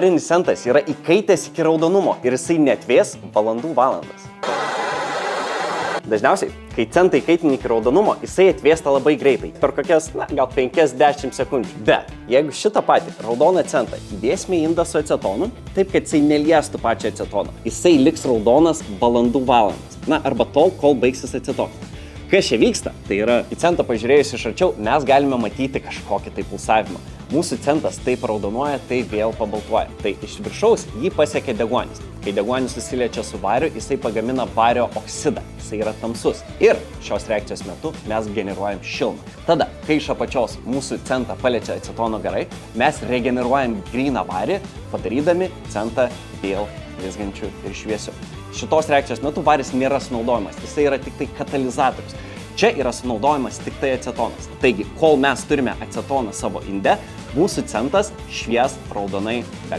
Varinis centas yra įkaitęs iki raudonumo ir jisai neatvės valandų valandas. Dažniausiai, kai centą įkaitinį iki raudonumo, jisai atvėsta labai greitai, per kokias, gal 5-10 sekundžių. Bet jeigu šitą patį raudoną centą įdėsime į indą su acetonu, taip kad jisai neliestų pačią acetoną, jisai liks raudonas valandų valandas. Arba tol, kol baigsis acetonas. Kas čia vyksta, tai yra į centą pažiūrėjus iš arčiau, mes galime matyti kažkokį tai pulsavimą. Mūsų centas taip raudonuoja, tai vėl pabaltuoja. Tai iš viršaus jį pasiekia deguonis. Kai deguonis susiliečia su variu, jisai pagamina vario oksidą. Jisai yra tamsus. Ir šios reakcijos metu mes generuojam šilumą. Tada, kai iš apačios mūsų centą paliečia acetono garai, mes regeneruojam gryną varį, padarydami centą vėl blizgančiu ir šviesiu. Šitos reakcijos metu varis nėra sunaudojamas, jisai yra tik tai katalizatorius. Čia yra sunaudojamas tik tai acetonas. Taigi, kol mes turime acetoną savo inde, mūsų centas švies raudonai be galo.